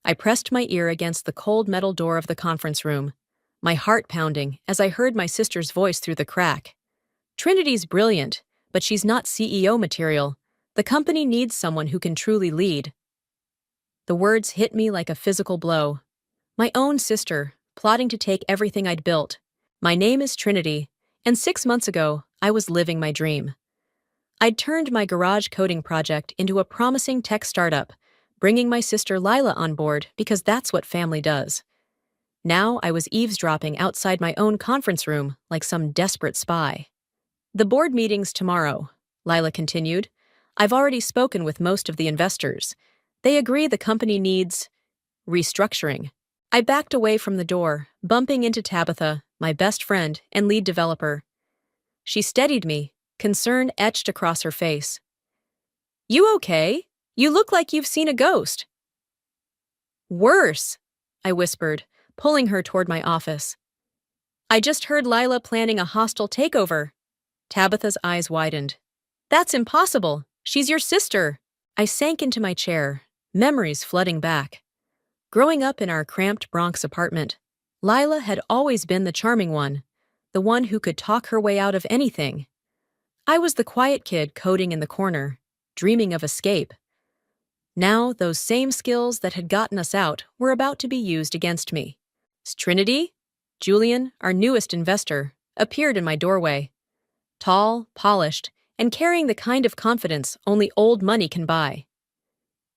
I pressed my ear against the cold metal door of the conference room, my heart pounding as I heard my sister's voice through the crack. Trinity's brilliant, but she's not CEO material. The company needs someone who can truly lead. The words hit me like a physical blow. My own sister, plotting to take everything I'd built. My name is Trinity, and 6 months ago, I was living my dream. I'd turned my garage coding project into a promising tech startup, bringing my sister Lila on board because that's what family does. Now I was eavesdropping outside my own conference room like some desperate spy. The board meeting's tomorrow, Lila continued. I've already spoken with most of the investors. They agree the company needs restructuring. I backed away from the door, bumping into Tabitha, my best friend and lead developer. She steadied me, concern etched across her face. You okay? You look like you've seen a ghost. Worse, I whispered, pulling her toward my office. I just heard Lila planning a hostile takeover. Tabitha's eyes widened. That's impossible. She's your sister. I sank into my chair, memories flooding back. Growing up in our cramped Bronx apartment, Lila had always been the charming one, the one who could talk her way out of anything. I was the quiet kid coding in the corner, dreaming of escape. Now, those same skills that had gotten us out were about to be used against me. Trinity, Julian, our newest investor, appeared in my doorway. Tall, polished, and carrying the kind of confidence only old money can buy.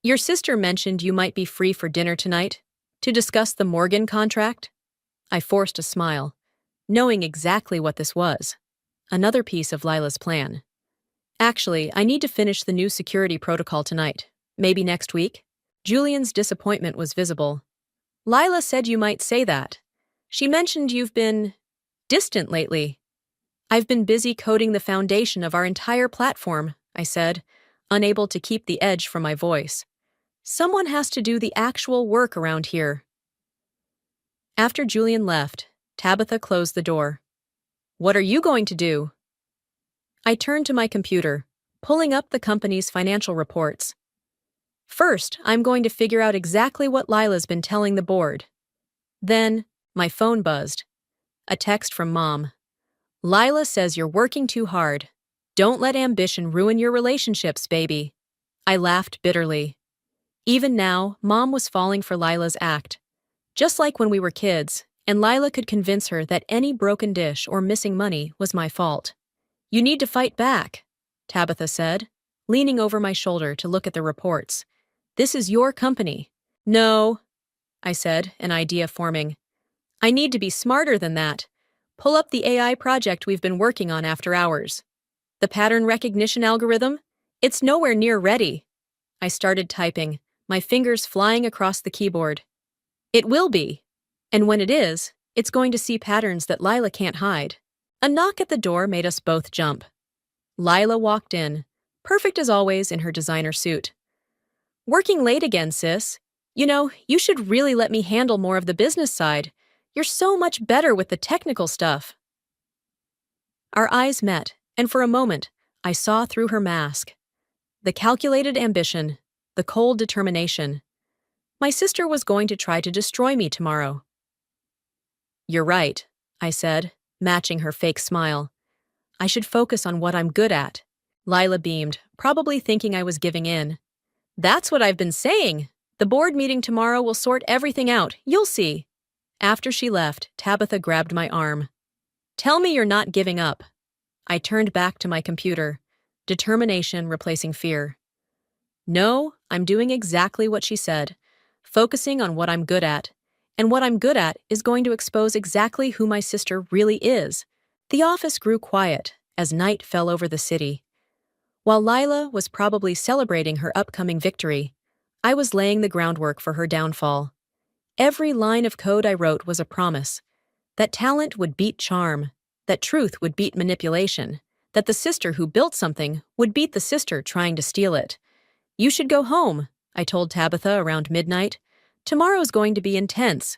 Your sister mentioned you might be free for dinner tonight to discuss the Morgan contract. I forced a smile, knowing exactly what this was. Another piece of Lila's plan. Actually, I need to finish the new security protocol tonight. Maybe next week? Julian's disappointment was visible. Lila said you might say that. She mentioned you've been distant lately. I've been busy coding the foundation of our entire platform, I said, unable to keep the edge from my voice. Someone has to do the actual work around here. After Julian left, Tabitha closed the door. What are you going to do? I turned to my computer, pulling up the company's financial reports. First, I'm going to figure out exactly what Lila's been telling the board. Then, my phone buzzed. A text from Mom. Lila says you're working too hard. Don't let ambition ruin your relationships, baby. I laughed bitterly. Even now, Mom was falling for Lila's act. Just like when we were kids, and Lila could convince her that any broken dish or missing money was my fault. You need to fight back, Tabitha said, leaning over my shoulder to look at the reports. This is your company. No, I said, an idea forming. I need to be smarter than that. Pull up the AI project we've been working on after hours. The pattern recognition algorithm? It's nowhere near ready. I started typing, my fingers flying across the keyboard. It will be. And when it is, it's going to see patterns that Lila can't hide. A knock at the door made us both jump. Lila walked in, perfect as always in her designer suit. Working late again, sis. You know, you should really let me handle more of the business side. You're so much better with the technical stuff. Our eyes met, and for a moment, I saw through her mask. The calculated ambition, the cold determination. My sister was going to try to destroy me tomorrow. You're right, I said, matching her fake smile. I should focus on what I'm good at. Lila beamed, probably thinking I was giving in. That's what I've been saying. The board meeting tomorrow will sort everything out, you'll see. After she left, Tabitha grabbed my arm. Tell me you're not giving up. I turned back to my computer, determination replacing fear. No, I'm doing exactly what she said, focusing on what I'm good at. And what I'm good at is going to expose exactly who my sister really is. The office grew quiet as night fell over the city. While Lila was probably celebrating her upcoming victory, I was laying the groundwork for her downfall. Every line of code I wrote was a promise. That talent would beat charm, that truth would beat manipulation, that the sister who built something would beat the sister trying to steal it. You should go home, I told Tabitha around midnight. Tomorrow's going to be intense.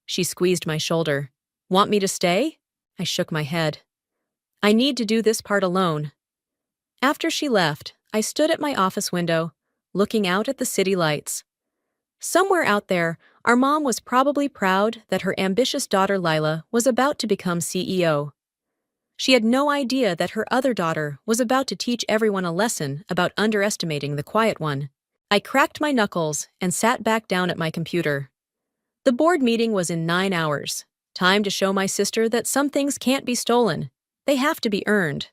She squeezed my shoulder. Want me to stay? I shook my head. I need to do this part alone. After she left, I stood at my office window, looking out at the city lights. Somewhere out there, our mom was probably proud that her ambitious daughter Lila was about to become CEO. She had no idea that her other daughter was about to teach everyone a lesson about underestimating the quiet one. I cracked my knuckles and sat back down at my computer. The board meeting was in 9 hours. Time to show my sister that some things can't be stolen. They have to be earned.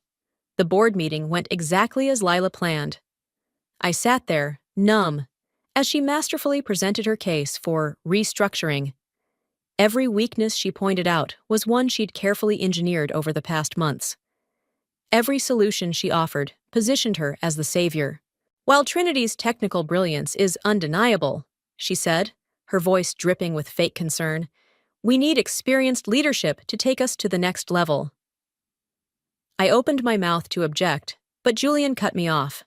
The board meeting went exactly as Lila planned. I sat there, numb, as she masterfully presented her case for restructuring. Every weakness she pointed out was one she'd carefully engineered over the past months. Every solution she offered positioned her as the savior. While Trinity's technical brilliance is undeniable, she said, her voice dripping with fake concern, we need experienced leadership to take us to the next level. I opened my mouth to object, but Julian cut me off.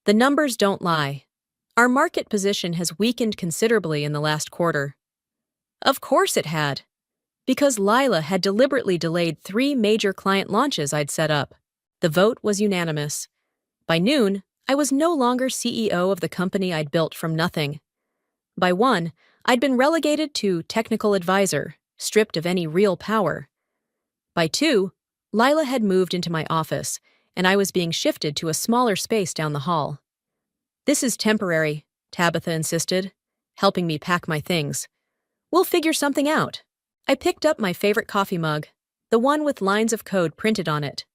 The numbers don't lie. Our market position has weakened considerably in the last quarter. Of course it had. Because Lila had deliberately delayed 3 major client launches I'd set up. The vote was unanimous. By noon, I was no longer CEO of the company I'd built from nothing. By 1, I'd been relegated to technical advisor, stripped of any real power. By 2, Lila had moved into my office, and I was being shifted to a smaller space down the hall. This is temporary, Tabitha insisted, helping me pack my things. We'll figure something out. I picked up my favorite coffee mug, the one with lines of code printed on it.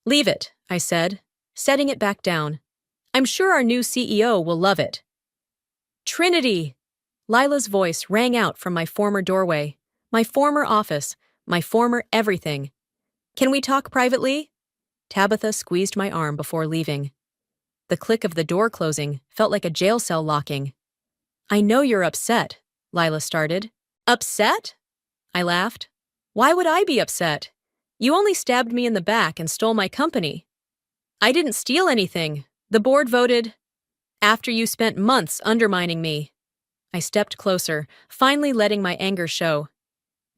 Leave it, I said, setting it back down. I'm sure our new CEO will love it. Trinity! Lila's voice rang out from my former doorway, my former office, my former everything. Can we talk privately? Tabitha squeezed my arm before leaving. The click of the door closing felt like a jail cell locking. I know you're upset, Lila started. Upset? I laughed. Why would I be upset? You only stabbed me in the back and stole my company. I didn't steal anything. The board voted. After you spent months undermining me. I stepped closer, finally letting my anger show.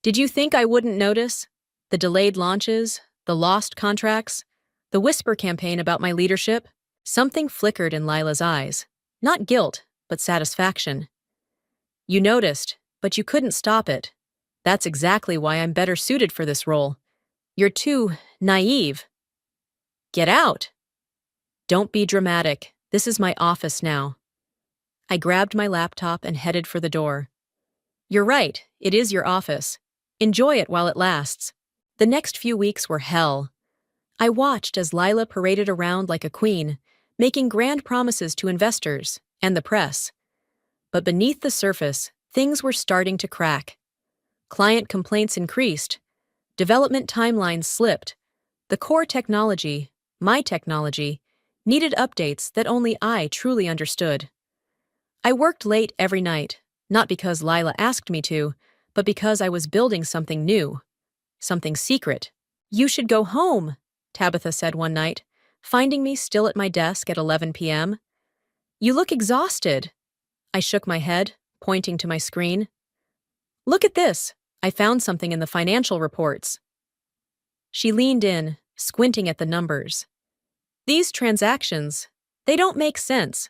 Did you think I wouldn't notice? The delayed launches, the lost contracts, the whisper campaign about my leadership? Something flickered in Lila's eyes. Not guilt, but satisfaction. You noticed, but you couldn't stop it. That's exactly why I'm better suited for this role. You're too naive. Get out. Don't be dramatic. This is my office now. I grabbed my laptop and headed for the door. You're right, it is your office. Enjoy it while it lasts. The next few weeks were hell. I watched as Lila paraded around like a queen, making grand promises to investors and the press. But beneath the surface, things were starting to crack. Client complaints increased. Development timelines slipped. The core technology, my technology, needed updates that only I truly understood. I worked late every night, not because Lila asked me to, but because I was building something new, something secret. You should go home, Tabitha said one night, finding me still at my desk at 11 p.m. You look exhausted. I shook my head, pointing to my screen. Look at this. I found something in the financial reports. She leaned in, squinting at the numbers. These transactions, they don't make sense.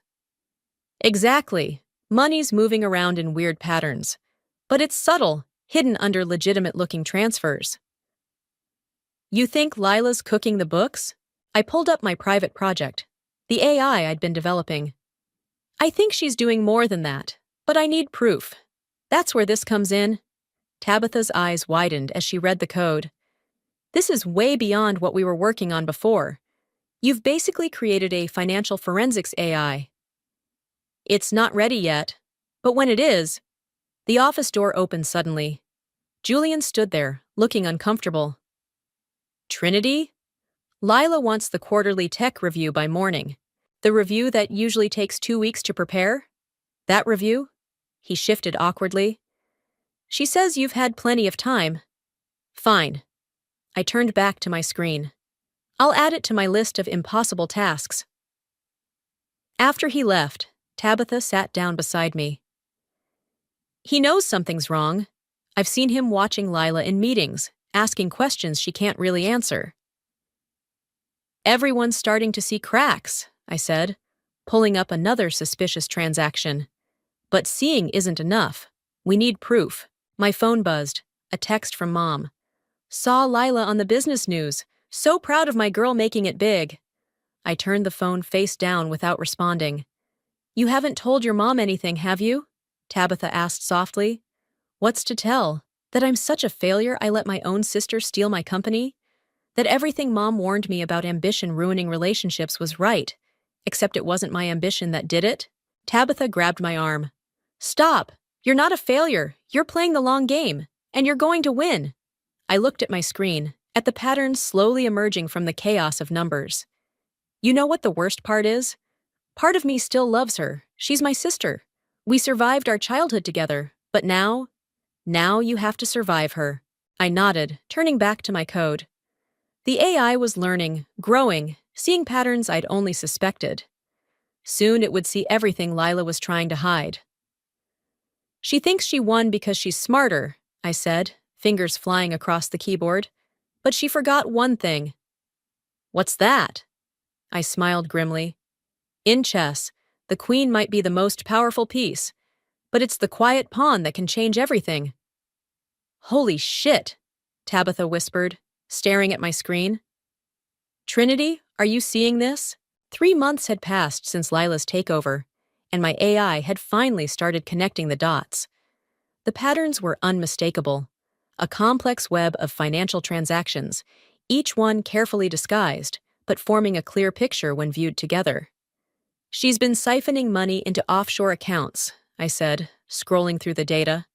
Exactly. Money's moving around in weird patterns. But it's subtle, hidden under legitimate-looking transfers. You think Lila's cooking the books? I pulled up my private project, the AI I'd been developing. I think she's doing more than that, but I need proof. That's where this comes in. Tabitha's eyes widened as she read the code. This is way beyond what we were working on before. You've basically created a financial forensics AI. It's not ready yet, but when it is, the office door opened suddenly. Julian stood there, looking uncomfortable. Trinity? Lila wants the quarterly tech review by morning. The review that usually takes 2 weeks to prepare? That review? He shifted awkwardly. She says you've had plenty of time. Fine. I turned back to my screen. I'll add it to my list of impossible tasks. After he left, Tabitha sat down beside me. He knows something's wrong. I've seen him watching Lila in meetings, asking questions she can't really answer. Everyone's starting to see cracks, I said, pulling up another suspicious transaction. But seeing isn't enough. We need proof. My phone buzzed. A text from Mom. Saw Lila on the business news. So proud of my girl making it big. I turned the phone face down without responding. You haven't told your mom anything, have you? Tabitha asked softly. What's to tell? That I'm such a failure I let my own sister steal my company? That everything Mom warned me about ambition ruining relationships was right, except it wasn't my ambition that did it? Tabitha grabbed my arm. Stop! You're not a failure. You're playing the long game, and you're going to win. I looked at my screen, at the patterns slowly emerging from the chaos of numbers. You know what the worst part is? Part of me still loves her. She's my sister. We survived our childhood together, but now you have to survive her. I nodded, turning back to my code. The AI was learning, growing, seeing patterns I'd only suspected. Soon it would see everything Lila was trying to hide. She thinks she won because she's smarter, I said, fingers flying across the keyboard. But she forgot one thing. What's that? I smiled grimly. In chess, the queen might be the most powerful piece, but it's the quiet pawn that can change everything. Holy shit, Tabitha whispered, staring at my screen. Trinity, are you seeing this? 3 months had passed since Lila's takeover, and my AI had finally started connecting the dots. The patterns were unmistakable. A complex web of financial transactions, each one carefully disguised, but forming a clear picture when viewed together. She's been siphoning money into offshore accounts, I said, scrolling through the data.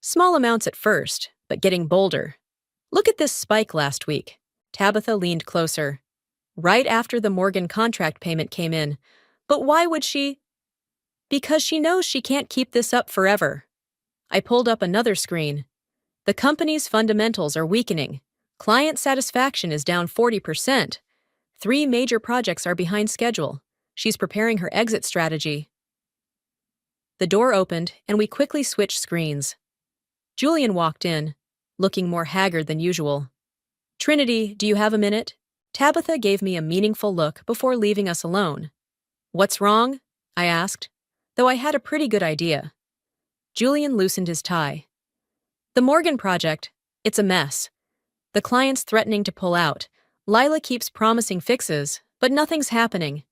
Small amounts at first, but getting bolder. Look at this spike last week. Tabitha leaned closer. Right after the Morgan contract payment came in. But why would she? Because she knows she can't keep this up forever. I pulled up another screen. The company's fundamentals are weakening. Client satisfaction is down 40%. 3 major projects are behind schedule. She's preparing her exit strategy. The door opened, and we quickly switched screens. Julian walked in, looking more haggard than usual. Trinity, do you have a minute? Tabitha gave me a meaningful look before leaving us alone. What's wrong? I asked, though I had a pretty good idea. Julian loosened his tie. The Morgan project, it's a mess. The client's threatening to pull out. Lila keeps promising fixes, but nothing's happening.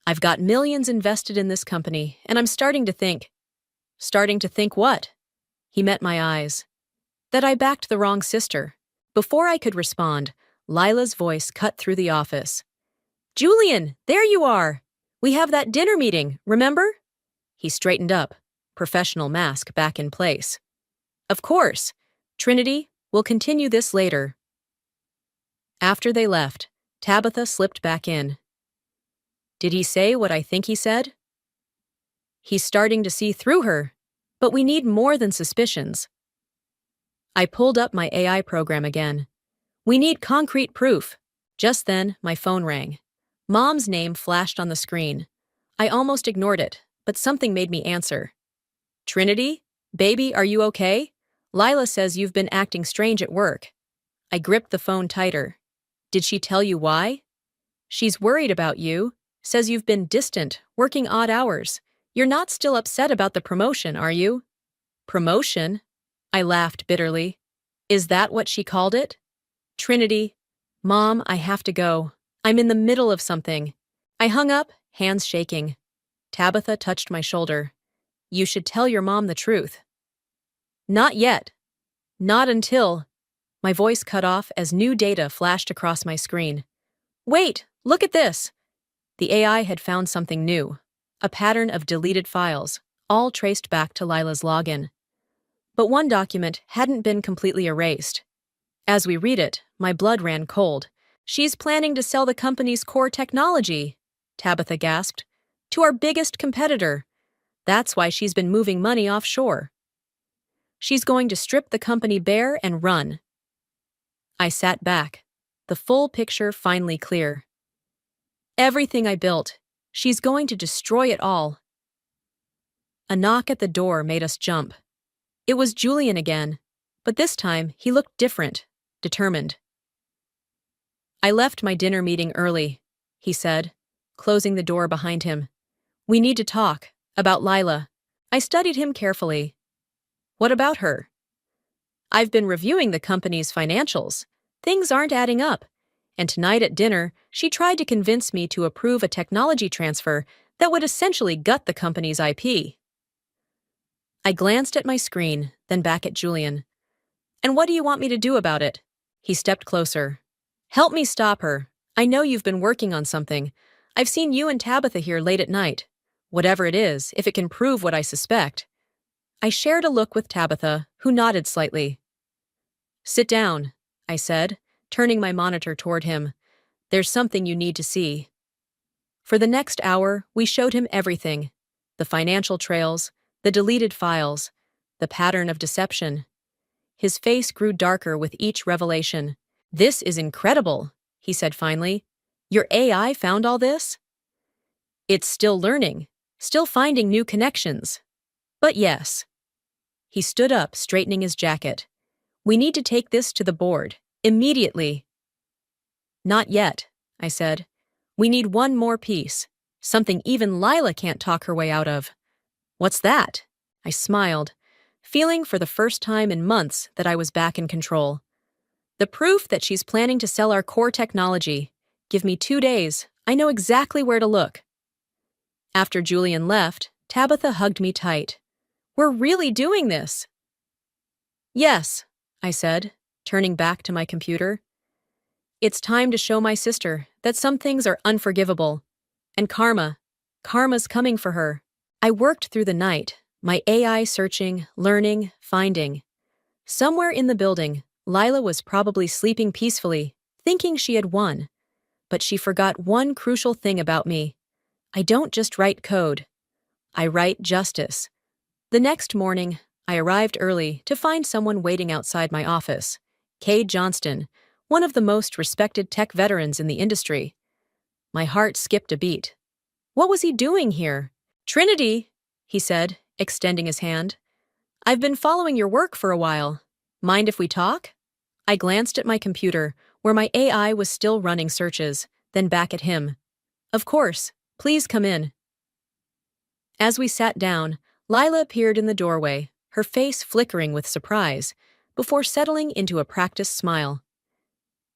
I've got millions invested in this company, and I'm starting to think. Starting to think what? He met my eyes. That I backed the wrong sister. Before I could respond, Lila's voice cut through the office. Julian, there you are! We have that dinner meeting, remember? He straightened up, professional mask back in place. Of course. Trinity, we'll continue this later. After they left, Tabitha slipped back in. Did he say what I think he said? He's starting to see through her, but we need more than suspicions. I pulled up my AI program again. We need concrete proof. Just then, my phone rang. Mom's name flashed on the screen. I almost ignored it, but something made me answer. Trinity? Baby, are you okay? Lila says you've been acting strange at work. I gripped the phone tighter. Did she tell you why? She's worried about you. Says you've been distant, working odd hours. You're not still upset about the promotion, are you? Promotion? I laughed bitterly. Is that what she called it? Trinity. Mom, I have to go. I'm in the middle of something. I hung up, hands shaking. Tabitha touched my shoulder. You should tell your mom the truth. Not yet. Not until. My voice cut off as new data flashed across my screen. Wait, look at this. The AI had found something new. A pattern of deleted files, all traced back to Lila's login. But one document hadn't been completely erased. As we read it, my blood ran cold. She's planning to sell the company's core technology, Tabitha gasped, to our biggest competitor. That's why she's been moving money offshore. She's going to strip the company bare and run. I sat back, the full picture finally clear. Everything I built, she's going to destroy it all. A knock at the door made us jump. It was Julian again, but this time he looked different, determined. I left my dinner meeting early, he said, closing the door behind him. We need to talk about Lila. I studied him carefully. What about her? I've been reviewing the company's financials. Things aren't adding up. And tonight at dinner, she tried to convince me to approve a technology transfer that would essentially gut the company's IP. I glanced at my screen, then back at Julian. And what do you want me to do about it? He stepped closer. Help me stop her. I know you've been working on something. I've seen you and Tabitha here late at night. Whatever it is, if it can prove what I suspect. I shared a look with Tabitha, who nodded slightly. Sit down, I said, turning my monitor toward him. There's something you need to see. For the next hour, we showed him everything. The financial trails, the deleted files, the pattern of deception. His face grew darker with each revelation. This is incredible, he said finally. Your AI found all this? It's still learning, still finding new connections. But yes. He stood up, straightening his jacket. We need to take this to the board, immediately. Not yet, I said. We need one more piece, something even Lila can't talk her way out of. What's that? I smiled, feeling for the first time in months that I was back in control. The proof that she's planning to sell our core technology. Give me 2 days. I know exactly where to look. After Julian left, Tabitha hugged me tight. We're really doing this. Yes, I said, turning back to my computer. It's time to show my sister that some things are unforgivable. And karma's coming for her. I worked through the night, my AI searching, learning, finding. Somewhere in the building, Lila was probably sleeping peacefully, thinking she had won. But she forgot one crucial thing about me. I don't just write code. I write justice. The next morning, I arrived early to find someone waiting outside my office. Cade Johnston, one of the most respected tech veterans in the industry. My heart skipped a beat. What was he doing here? Trinity, he said, extending his hand. I've been following your work for a while. Mind if we talk? I glanced at my computer, where my AI was still running searches, then back at him. Of course, please come in. As we sat down, Lila appeared in the doorway, her face flickering with surprise, before settling into a practiced smile.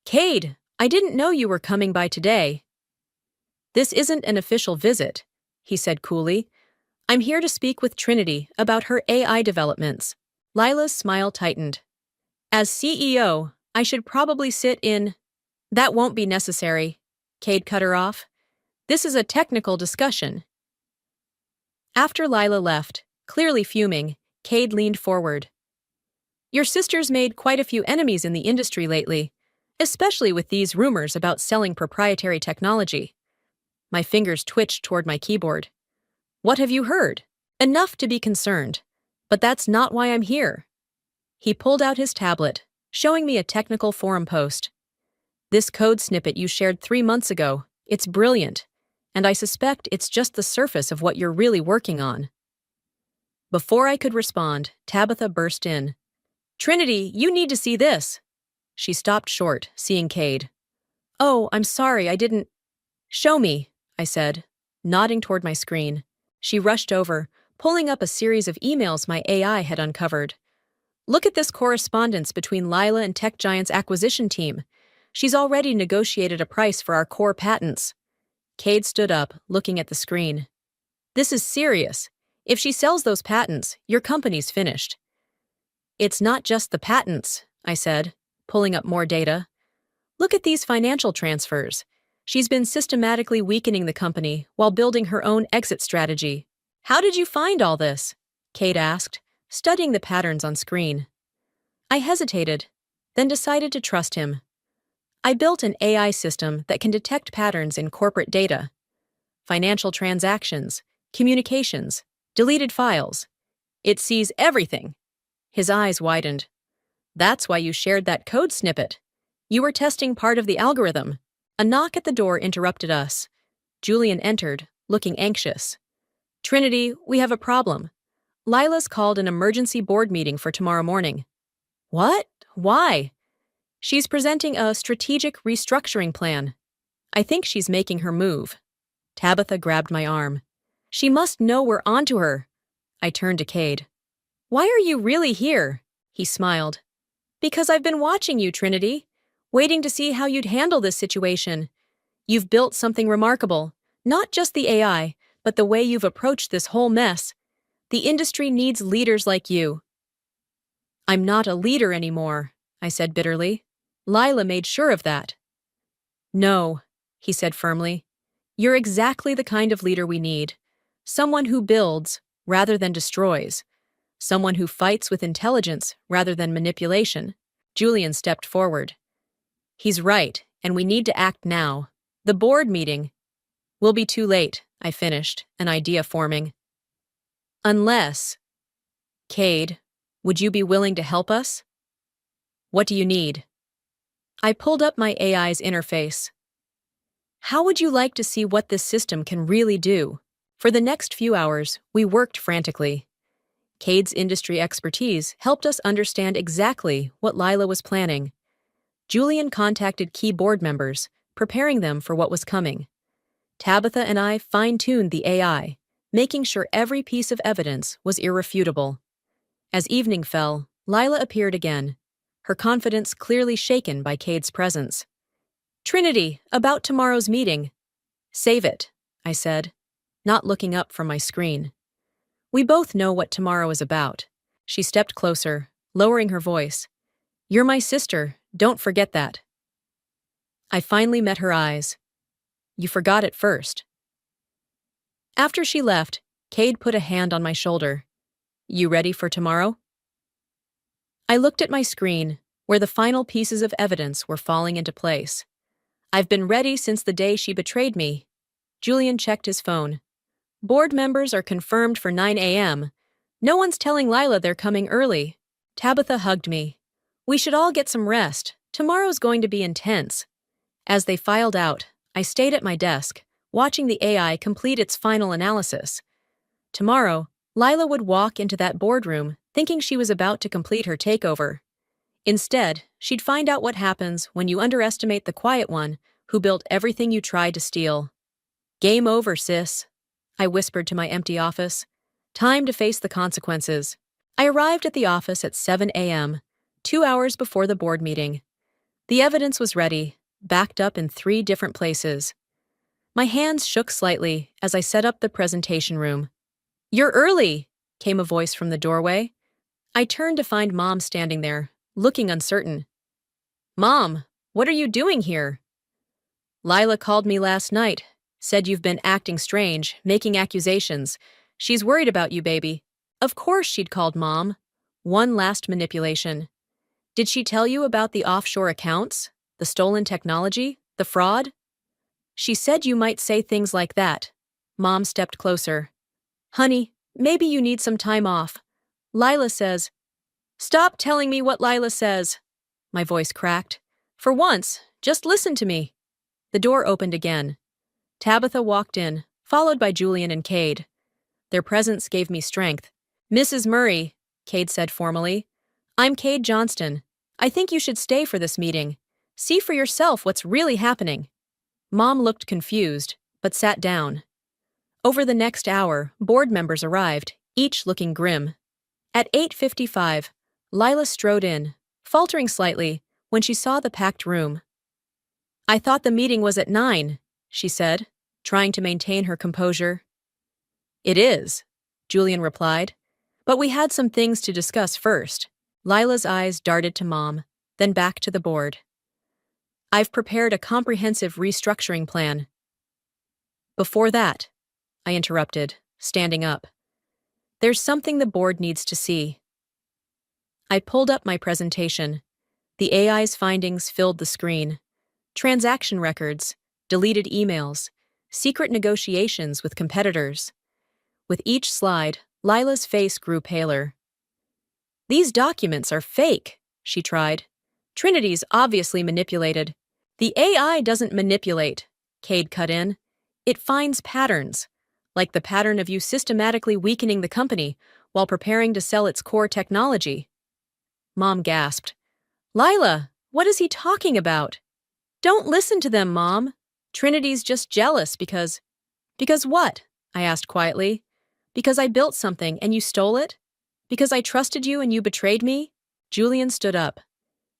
Cade, I didn't know you were coming by today. This isn't an official visit, he said coolly. I'm here to speak with Trinity about her AI developments. Lila's smile tightened. As CEO, I should probably sit in. That won't be necessary, Cade cut her off. This is a technical discussion. After Lila left, clearly fuming, Cade leaned forward. Your sister's made quite a few enemies in the industry lately, especially with these rumors about selling proprietary technology. My fingers twitched toward my keyboard. What have you heard? Enough to be concerned. But that's not why I'm here. He pulled out his tablet, showing me a technical forum post. This code snippet you shared 3 months ago, it's brilliant, and I suspect it's just the surface of what you're really working on. Before I could respond, Tabitha burst in. Trinity, you need to see this. She stopped short, seeing Cade. Oh, I'm sorry, I didn't. Show me, I said, nodding toward my screen. She rushed over, pulling up a series of emails my AI had uncovered. Look at this correspondence between Lila and Tech Giant's acquisition team. She's already negotiated a price for our core patents. Cade stood up, looking at the screen. This is serious. If she sells those patents, your company's finished. It's not just the patents, I said, pulling up more data. Look at these financial transfers. She's been systematically weakening the company while building her own exit strategy. How did you find all this? Cade asked, studying the patterns on screen. I hesitated, then decided to trust him. I built an AI system that can detect patterns in corporate data, financial transactions, communications, deleted files. It sees everything. His eyes widened. That's why you shared that code snippet. You were testing part of the algorithm. A knock at the door interrupted us. Julian entered, looking anxious. Trinity, we have a problem. Lila's called an emergency board meeting for tomorrow morning. What? Why? She's presenting a strategic restructuring plan. I think she's making her move. Tabitha grabbed my arm. She must know we're onto her. I turned to Cade. Why are you really here? He smiled. Because I've been watching you, Trinity, waiting to see how you'd handle this situation. You've built something remarkable, not just the AI, but the way you've approached this whole mess. The industry needs leaders like you. I'm not a leader anymore, I said bitterly. Lila made sure of that. No, he said firmly. You're exactly the kind of leader we need. Someone who builds rather than destroys. Someone who fights with intelligence rather than manipulation. Julian stepped forward. He's right, and we need to act now. The board meeting. Will be too late, I finished, an idea forming. Unless. Cade, would you be willing to help us? What do you need? I pulled up my AI's interface. How would you like to see what this system can really do? For the next few hours, we worked frantically. Cade's industry expertise helped us understand exactly what Lila was planning. Julian contacted key board members, preparing them for what was coming. Tabitha and I fine-tuned the AI, making sure every piece of evidence was irrefutable. As evening fell, Lila appeared again, her confidence clearly shaken by Cade's presence. Trinity, about tomorrow's meeting. Save it, I said, not looking up from my screen. We both know what tomorrow is about. She stepped closer, lowering her voice. You're my sister, don't forget that. I finally met her eyes. You forgot it first. After she left, Cade put a hand on my shoulder. You ready for tomorrow? I looked at my screen, where the final pieces of evidence were falling into place. I've been ready since the day she betrayed me. Julian checked his phone. Board members are confirmed for 9 a.m. No one's telling Lila they're coming early. Tabitha hugged me. We should all get some rest. Tomorrow's going to be intense. As they filed out, I stayed at my desk, watching the AI complete its final analysis. Tomorrow, Lila would walk into that boardroom thinking she was about to complete her takeover. Instead, she'd find out what happens when you underestimate the quiet one who built everything you tried to steal. Game over, sis, I whispered to my empty office. Time to face the consequences. I arrived at the office at 7 a.m., 2 hours before the board meeting. The evidence was ready, backed up in 3 different places. My hands shook slightly as I set up the presentation room. You're early, came a voice from the doorway. I turned to find Mom standing there, looking uncertain. Mom, what are you doing here? Lila called me last night, said you've been acting strange, making accusations. She's worried about you, baby. Of course she'd called Mom. One last manipulation. Did she tell you about the offshore accounts, the stolen technology, the fraud? She said you might say things like that. Mom stepped closer. Honey, maybe you need some time off. Lila says. Stop telling me what Lila says. My voice cracked. For once, just listen to me. The door opened again. Tabitha walked in, followed by Julian and Cade. Their presence gave me strength. Mrs. Murray, Cade said formally. I'm Cade Johnston. I think you should stay for this meeting. See for yourself what's really happening. Mom looked confused, but sat down. Over the next hour, board members arrived, each looking grim. At 8:55, Lila strode in, faltering slightly, when she saw the packed room. I thought the meeting was at 9, she said, trying to maintain her composure. It is, Julian replied, but we had some things to discuss first. Lila's eyes darted to Mom, then back to the board. I've prepared a comprehensive restructuring plan. Before that, I interrupted, standing up. There's something the board needs to see. I pulled up my presentation. The AI's findings filled the screen. Transaction records, deleted emails, secret negotiations with competitors. With each slide, Lila's face grew paler. These documents are fake, she tried. Trinity's obviously manipulated. The AI doesn't manipulate, Cade cut in. It finds patterns, like the pattern of you systematically weakening the company while preparing to sell its core technology. Mom gasped. Lila, what is he talking about? Don't listen to them, Mom. Trinity's just jealous because... Because what? I asked quietly. Because I built something and you stole it? Because I trusted you and you betrayed me? Julian stood up.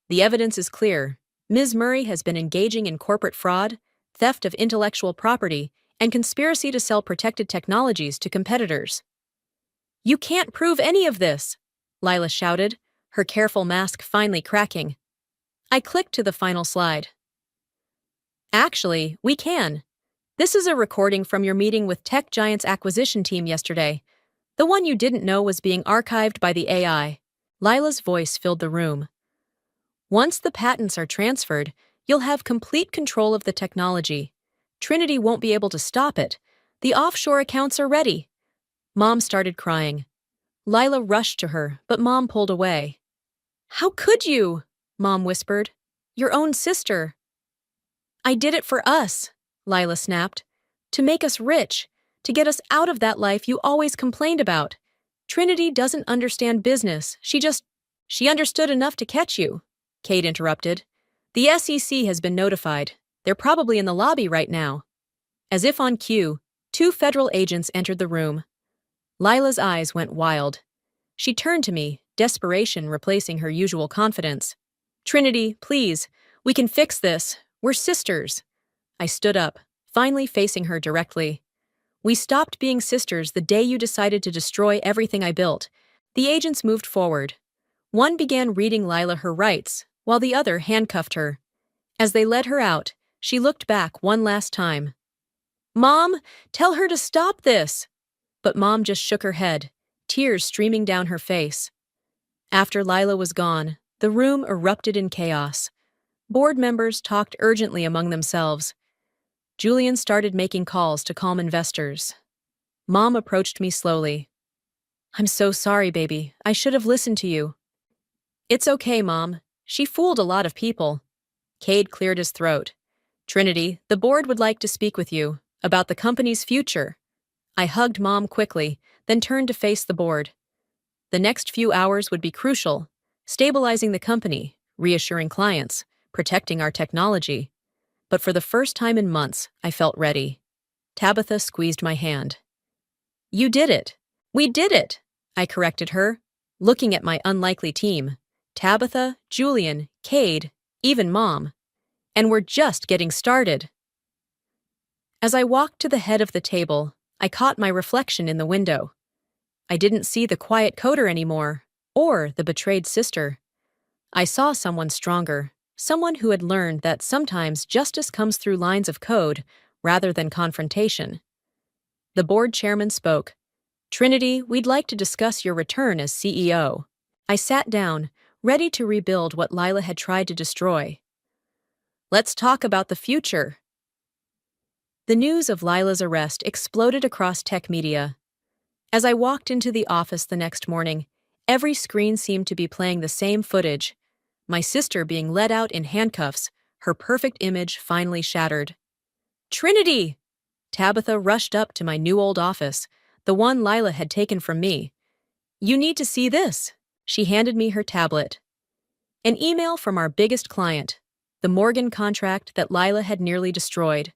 The evidence is clear. Ms. Murray has been engaging in corporate fraud, theft of intellectual property, and conspiracy to sell protected technologies to competitors. You can't prove any of this, Lila shouted, her careful mask finally cracking. I clicked to the final slide. Actually, we can. This is a recording from your meeting with Tech Giant's acquisition team yesterday. The one you didn't know was being archived by the AI. Lila's voice filled the room. Once the patents are transferred, you'll have complete control of the technology. Trinity won't be able to stop it. The offshore accounts are ready. Mom started crying. Lila rushed to her, but Mom pulled away. How could you? Mom whispered. Your own sister. I did it for us, Lila snapped. To make us rich, to get us out of that life you always complained about. Trinity doesn't understand business. She understood enough to catch you, Kate interrupted. The SEC has been notified. They're probably in the lobby right now. As if on cue, 2 federal agents entered the room. Lila's eyes went wild. She turned to me, desperation replacing her usual confidence. Trinity, please, we can fix this. We're sisters. I stood up, finally facing her directly. We stopped being sisters the day you decided to destroy everything I built. The agents moved forward. One began reading Lila her rights, while the other handcuffed her. As they led her out, she looked back one last time. Mom, tell her to stop this! But Mom just shook her head, tears streaming down her face. After Lila was gone, the room erupted in chaos. Board members talked urgently among themselves. Julian started making calls to calm investors. Mom approached me slowly. I'm so sorry, baby. I should have listened to you. It's okay, Mom. She fooled a lot of people. Cade cleared his throat. Trinity, the board would like to speak with you about the company's future. I hugged Mom quickly, then turned to face the board. The next few hours would be crucial, stabilizing the company, reassuring clients, protecting our technology. But for the first time in months, I felt ready. Tabitha squeezed my hand. You did it. We did it, I corrected her, looking at my unlikely team. Tabitha, Julian, Cade, even Mom. And we're just getting started. As I walked to the head of the table, I caught my reflection in the window. I didn't see the quiet coder anymore, or the betrayed sister. I saw someone stronger, someone who had learned that sometimes justice comes through lines of code rather than confrontation. The board chairman spoke. Trinity, we'd like to discuss your return as CEO. I sat down, ready to rebuild what Lila had tried to destroy. Let's talk about the future. The news of Lila's arrest exploded across tech media. As I walked into the office the next morning, every screen seemed to be playing the same footage. My sister being led out in handcuffs, her perfect image finally shattered. Trinity! Tabitha rushed up to my new old office, the one Lila had taken from me. You need to see this. She handed me her tablet. An email from our biggest client, the Morgan contract that Lila had nearly destroyed.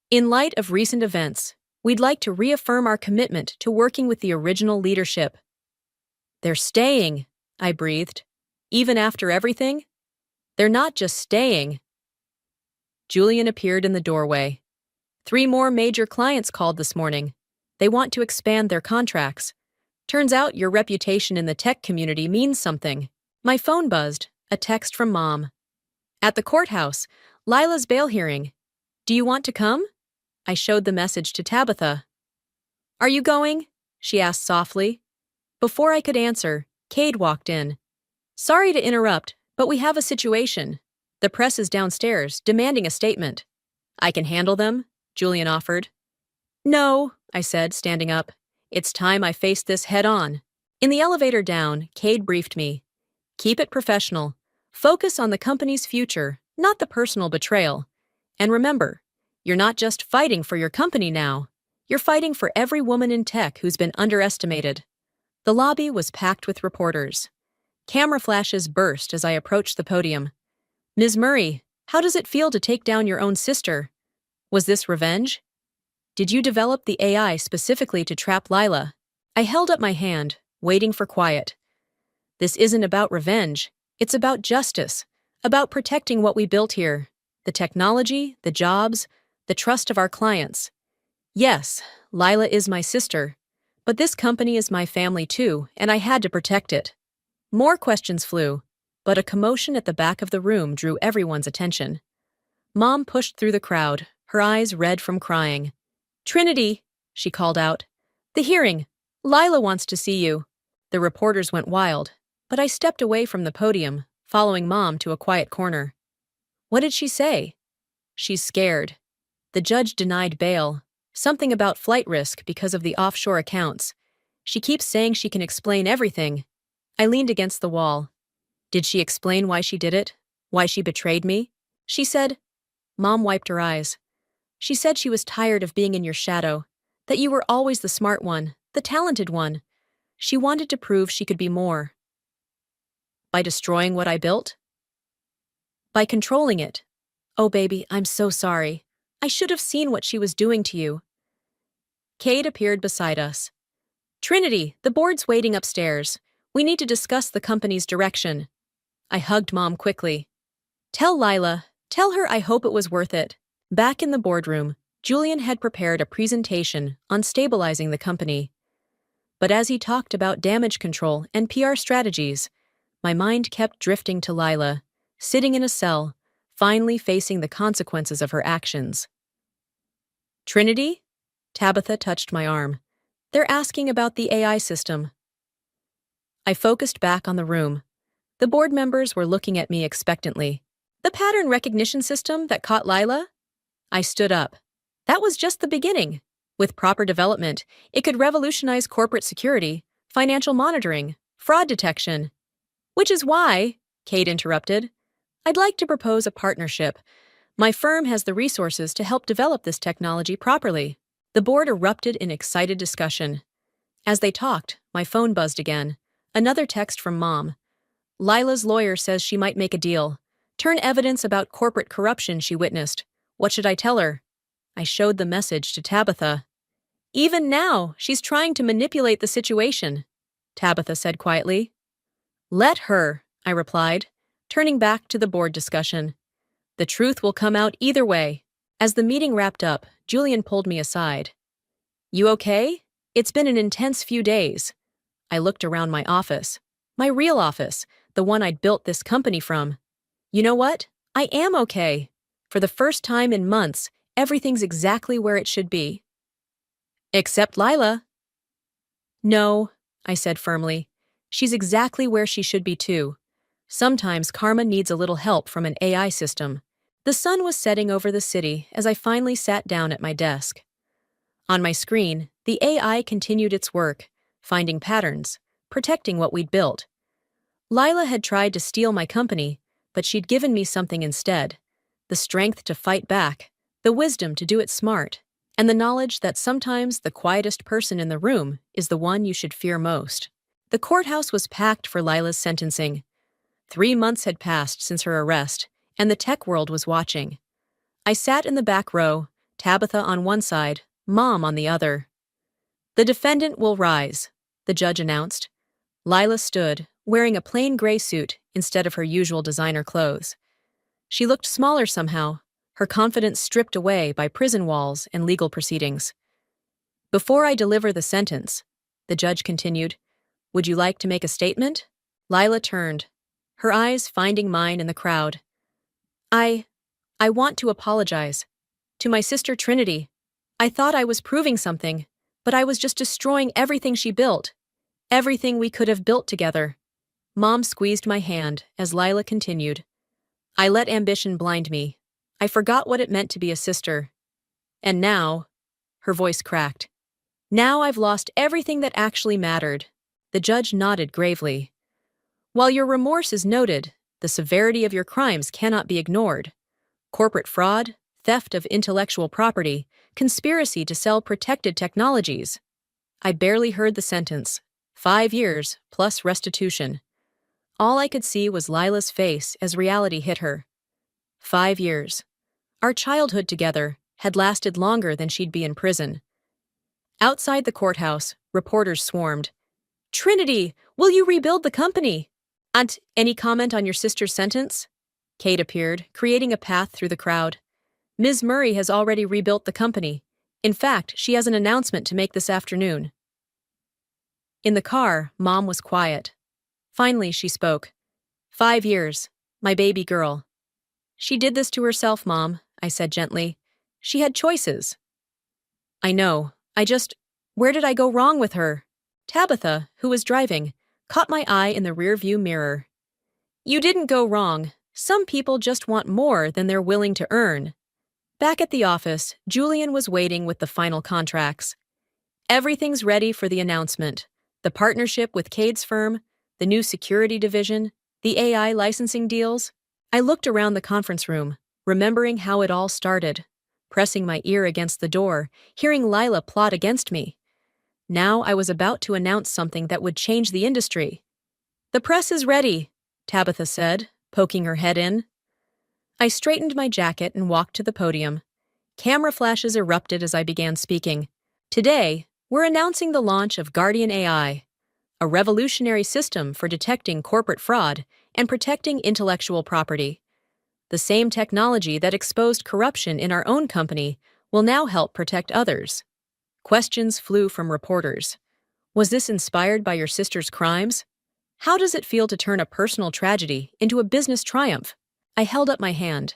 In light of recent events, we'd like to reaffirm our commitment to working with the original leadership. They're staying, I breathed. Even after everything? They're not just staying. Julian appeared in the doorway. 3 more major clients called this morning. They want to expand their contracts. Turns out your reputation in the tech community means something. My phone buzzed, a text from Mom. At the courthouse, Lila's bail hearing. Do you want to come? I showed the message to Tabitha. Are you going? She asked softly. Before I could answer, Cade walked in. Sorry to interrupt, but we have a situation. The press is downstairs, demanding a statement. I can handle them, Julian offered. No, I said, standing up. It's time I faced this head-on. In the elevator down, Cade briefed me. Keep it professional. Focus on the company's future, not the personal betrayal. And remember, you're not just fighting for your company now. You're fighting for every woman in tech who's been underestimated. The lobby was packed with reporters. Camera flashes burst as I approached the podium. Ms. Murray, how does it feel to take down your own sister? Was this revenge? Did you develop the AI specifically to trap Lila? I held up my hand, waiting for quiet. This isn't about revenge. It's about justice, about protecting what we built here. The technology, the jobs, the trust of our clients. Yes, Lila is my sister. But this company is my family too, and I had to protect it. More questions flew, but a commotion at the back of the room drew everyone's attention. Mom pushed through the crowd, her eyes red from crying. Trinity, she called out. The hearing. Lila wants to see you. The reporters went wild, but I stepped away from the podium, following Mom to a quiet corner. What did she say? She's scared. The judge denied bail. Something about flight risk because of the offshore accounts. She keeps saying she can explain everything. I leaned against the wall. Did she explain why she did it? Why she betrayed me? She said. Mom wiped her eyes. She said she was tired of being in your shadow, that you were always the smart one, the talented one. She wanted to prove she could be more. By destroying what I built? By controlling it. Oh, baby, I'm so sorry. I should have seen what she was doing to you. Cade appeared beside us. Trinity, the board's waiting upstairs. We need to discuss the company's direction. I hugged Mom quickly. Tell Lila, tell her I hope it was worth it. Back in the boardroom, Julian had prepared a presentation on stabilizing the company. But as he talked about damage control and PR strategies, my mind kept drifting to Lila, sitting in a cell, finally facing the consequences of her actions. Trinity? Tabitha touched my arm. They're asking about the AI system. I focused back on the room. The board members were looking at me expectantly. The pattern recognition system that caught Lila? I stood up. That was just the beginning. With proper development, it could revolutionize corporate security, financial monitoring, fraud detection. Which is why, Kate interrupted, I'd like to propose a partnership. My firm has the resources to help develop this technology properly. The board erupted in excited discussion. As they talked, my phone buzzed again. Another text from Mom. Lila's lawyer says she might make a deal. Turn evidence about corporate corruption she witnessed. What should I tell her? I showed the message to Tabitha. Even now, she's trying to manipulate the situation, Tabitha said quietly. Let her, I replied, turning back to the board discussion. The truth will come out either way. As the meeting wrapped up, Julian pulled me aside. You okay? It's been an intense few days. I looked around my office. My real office, the one I'd built this company from. You know what? I am okay. For the first time in months, everything's exactly where it should be. Except Lila. No, I said firmly. She's exactly where she should be too. Sometimes karma needs a little help from an AI system. The sun was setting over the city as I finally sat down at my desk. On my screen, the AI continued its work, finding patterns, protecting what we'd built. Lila had tried to steal my company, but she'd given me something instead. The strength to fight back, the wisdom to do it smart, and the knowledge that sometimes the quietest person in the room is the one you should fear most. The courthouse was packed for Lila's sentencing. 3 months had passed since her arrest, and the tech world was watching. I sat in the back row, Tabitha on one side, Mom on the other. The defendant will rise, the judge announced. Lila stood, wearing a plain gray suit instead of her usual designer clothes. She looked smaller somehow, her confidence stripped away by prison walls and legal proceedings. Before I deliver the sentence, the judge continued, would you like to make a statement? Lila turned, her eyes finding mine in the crowd. I want to apologize. To my sister Trinity. I thought I was proving something, but I was just destroying everything she built. Everything we could have built together. Mom squeezed my hand as Lila continued. I let ambition blind me. I forgot what it meant to be a sister. And now, her voice cracked. Now I've lost everything that actually mattered. The judge nodded gravely. While your remorse is noted, the severity of your crimes cannot be ignored. Corporate fraud, theft of intellectual property, conspiracy to sell protected technologies. I barely heard the sentence. 5 years, plus restitution. All I could see was Lila's face as reality hit her. 5 years. Our childhood together had lasted longer than she'd be in prison. Outside the courthouse, Reporters swarmed. Trinity, will you rebuild the company? Aunt, any comment on your sister's sentence? Kate appeared, creating a path through the crowd. Ms. Murray has already rebuilt the company. In fact, she has an announcement to make this afternoon. In the car, Mom was quiet. Finally, she spoke. 5 years. My baby girl. She did this to herself, Mom, I said gently. She had choices. I know. Where did I go wrong with her? Tabitha, who was driving, caught my eye in the rearview mirror. You didn't go wrong. Some people just want more than they're willing to earn. Back at the office, Julian was waiting with the final contracts. Everything's ready for the announcement. The partnership with Cade's firm, the new security division, the AI licensing deals. I looked around the conference room, remembering how it all started, pressing my ear against the door, hearing Lila plot against me. Now I was about to announce something that would change the industry. The press is ready, Tabitha said, poking her head in. I straightened my jacket and walked to the podium. Camera flashes erupted as I began speaking. Today, we're announcing the launch of Guardian AI, a revolutionary system for detecting corporate fraud and protecting intellectual property. The same technology that exposed corruption in our own company will now help protect others. Questions flew from reporters. Was this inspired by your sister's crimes? How does it feel to turn a personal tragedy into a business triumph? I held up my hand.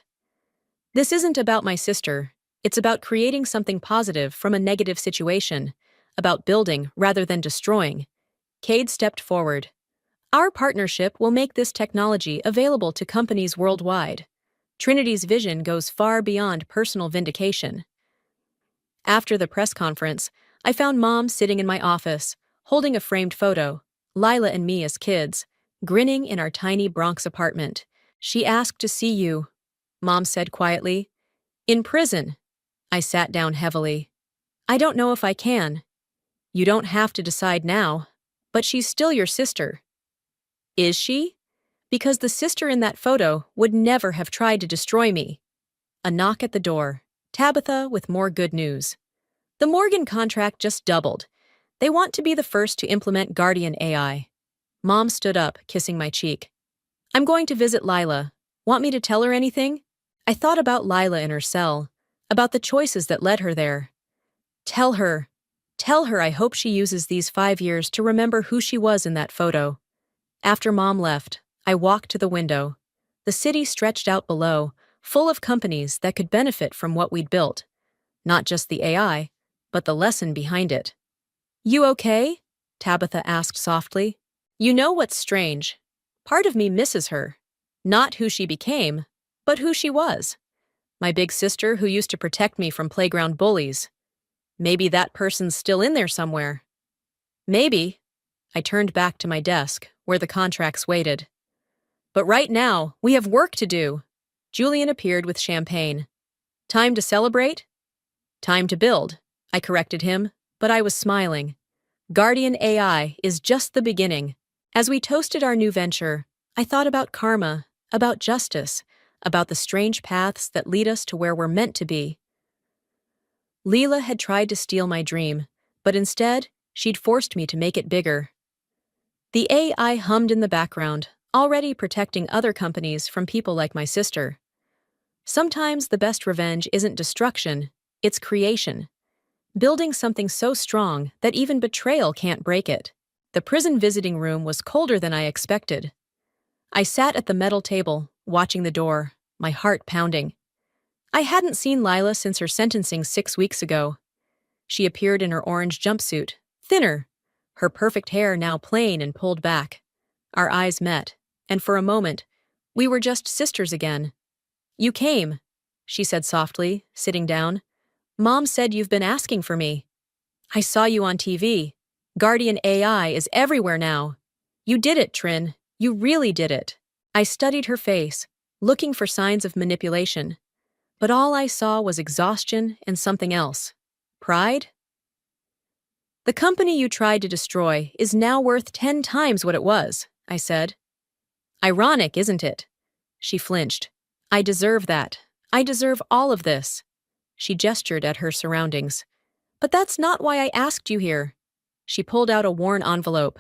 This isn't about my sister. It's about creating something positive from a negative situation, about building rather than destroying. Cade stepped forward. Our partnership will make this technology available to companies worldwide. Trinity's vision goes far beyond personal vindication. After the press conference, I found Mom sitting in my office, holding a framed photo, Lila and me as kids, grinning in our tiny Bronx apartment. She asked to see you, Mom said quietly. In prison. I sat down heavily. I don't know if I can. You don't have to decide now, but she's still your sister. Is she? Because the sister in that photo would never have tried to destroy me. A knock at the door. Tabitha with more good news. The Morgan contract just doubled. They want to be the first to implement Guardian AI. Mom stood up, kissing my cheek. I'm going to visit Lila. Want me to tell her anything? I thought about Lila in her cell, about the choices that led her there. Tell her I hope she uses these 5 years to remember who she was in that photo. After Mom left, I walked to the window. The city stretched out below, full of companies that could benefit from what we'd built. Not just the AI, but the lesson behind it. You okay? Tabitha asked softly. You know what's strange? Part of me misses her. Not who she became, but who she was. My big sister who used to protect me from playground bullies. Maybe that person's still in there somewhere. Maybe. I turned back to my desk, where the contracts waited. But right now, we have work to do. Julian appeared with champagne. Time to celebrate? Time to build, I corrected him, but I was smiling. Guardian AI is just the beginning. As we toasted our new venture, I thought about karma, about justice, about the strange paths that lead us to where we're meant to be. Leela had tried to steal my dream, but instead, she'd forced me to make it bigger. The AI hummed in the background, already protecting other companies from people like my sister. Sometimes the best revenge isn't destruction, it's creation. Building something so strong that even betrayal can't break it. The prison visiting room was colder than I expected. I sat at the metal table, watching the door, my heart pounding. I hadn't seen Lila since her sentencing 6 weeks ago. She appeared in her orange jumpsuit, thinner, her perfect hair now plain and pulled back. Our eyes met, and for a moment, we were just sisters again. You came, she said softly, sitting down. Mom said you've been asking for me. I saw you on TV. Guardian AI is everywhere now. You did it, Trin. You really did it. I studied her face, looking for signs of manipulation. But all I saw was exhaustion and something else. Pride? The company you tried to destroy is now worth 10 times what it was, I said. Ironic, isn't it? She flinched. I deserve that. I deserve all of this. She gestured at her surroundings. But that's not why I asked you here. She pulled out a worn envelope.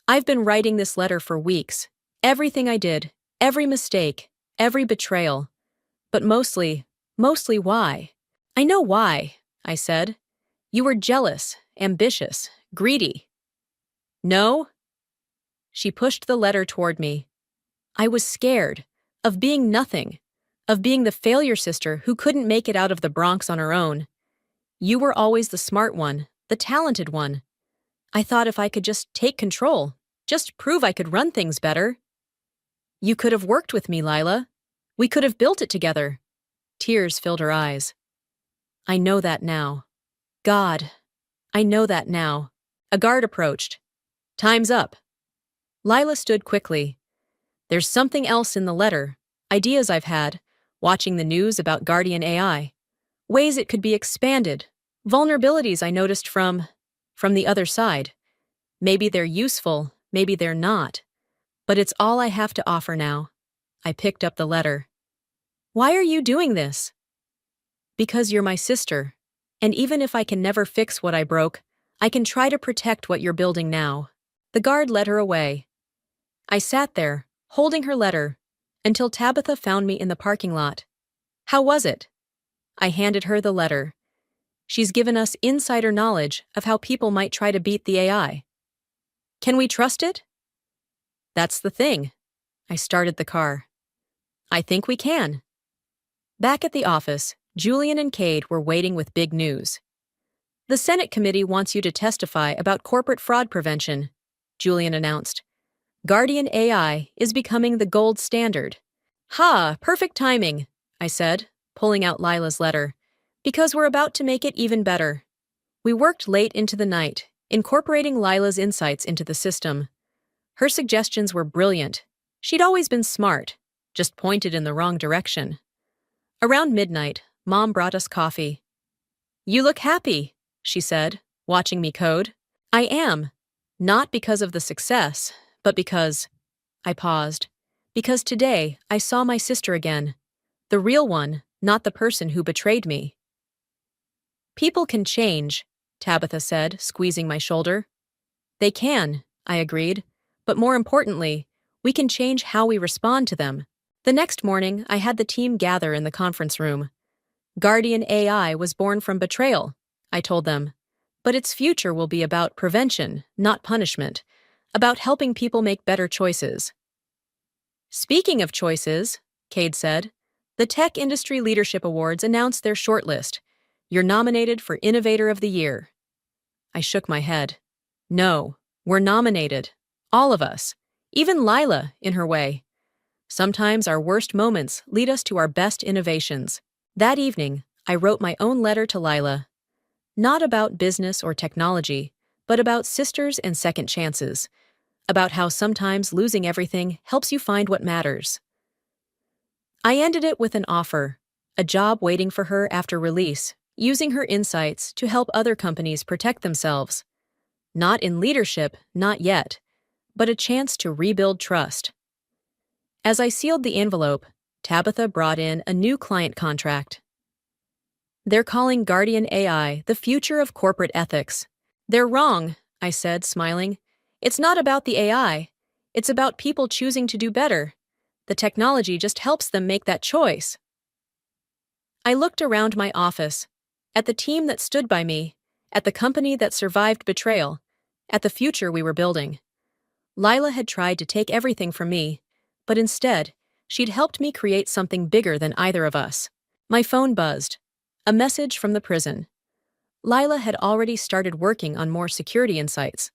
I've been writing this letter for weeks. Everything I did, every mistake, every betrayal. But mostly why? I know why, I said. You were jealous, ambitious, greedy. No? She pushed the letter toward me. I was scared of being nothing, of being the failure sister who couldn't make it out of the Bronx on her own. You were always the smart one, the talented one. I thought if I could just take control, just prove I could run things better. You could have worked with me, Lila. We could have built it together. Tears filled her eyes. I know that now. God, I know that now. A guard approached. Time's up. Lila stood quickly. There's something else in the letter. Ideas I've had, watching the news about Guardian AI. Ways it could be expanded. Vulnerabilities I noticed from the other side. Maybe they're useful, maybe they're not. But it's all I have to offer now. I picked up the letter. Why are you doing this? Because you're my sister. And even if I can never fix what I broke, I can try to protect what you're building now. The guard led her away. I sat there, holding her letter, until Tabitha found me in the parking lot. How was it? I handed her the letter. She's given us insider knowledge of how people might try to beat the AI. Can we trust it? That's the thing. I started the car. I think we can. Back at the office, Julian and Cade were waiting with big news. The Senate committee wants you to testify about corporate fraud prevention, Julian announced. Guardian AI is becoming the gold standard. Ha, perfect timing, I said, pulling out Lila's letter, because we're about to make it even better. We worked late into the night, incorporating Lila's insights into the system. Her suggestions were brilliant. She'd always been smart, just pointed in the wrong direction. Around midnight, Mom brought us coffee. You look happy, she said, watching me code. I am. Not because of the success, but because... I paused. Because today, I saw my sister again. The real one, not the person who betrayed me. People can change, Tabitha said, squeezing my shoulder. They can, I agreed. But more importantly, we can change how we respond to them. The next morning, I had the team gather in the conference room. Guardian AI was born from betrayal, I told them. But its future will be about prevention, not punishment, about helping people make better choices. Speaking of choices, Cade said, the Tech Industry Leadership Awards announced their shortlist. You're nominated for Innovator of the Year. I shook my head. No, we're nominated. All of us. Even Lila, in her way. Sometimes our worst moments lead us to our best innovations. That evening, I wrote my own letter to Lila. Not about business or technology, but about sisters and second chances. About how sometimes losing everything helps you find what matters. I ended it with an offer, a job waiting for her after release, using her insights to help other companies protect themselves. Not in leadership, not yet, but a chance to rebuild trust. As I sealed the envelope, Tabitha brought in a new client contract. They're calling Guardian AI the future of corporate ethics. They're wrong, I said, smiling. It's not about the AI. It's about people choosing to do better. The technology just helps them make that choice. I looked around my office, at the team that stood by me, at the company that survived betrayal, at the future we were building. Lila had tried to take everything from me, but instead, she'd helped me create something bigger than either of us. My phone buzzed. A message from the prison. Lila had already started working on more security insights.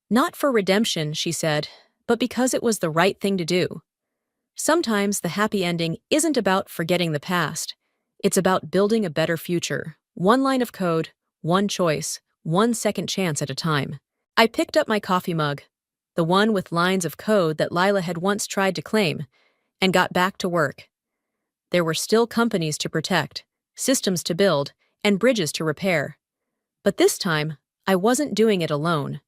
Not for redemption, she said, but because it was the right thing to do. Sometimes the happy ending isn't about forgetting the past. It's about building a better future. One line of code, one choice, one second chance at a time. I picked up my coffee mug, the one with lines of code that Lila had once tried to claim, and got back to work. There were still companies to protect, systems to build, and bridges to repair. But this time, I wasn't doing it alone.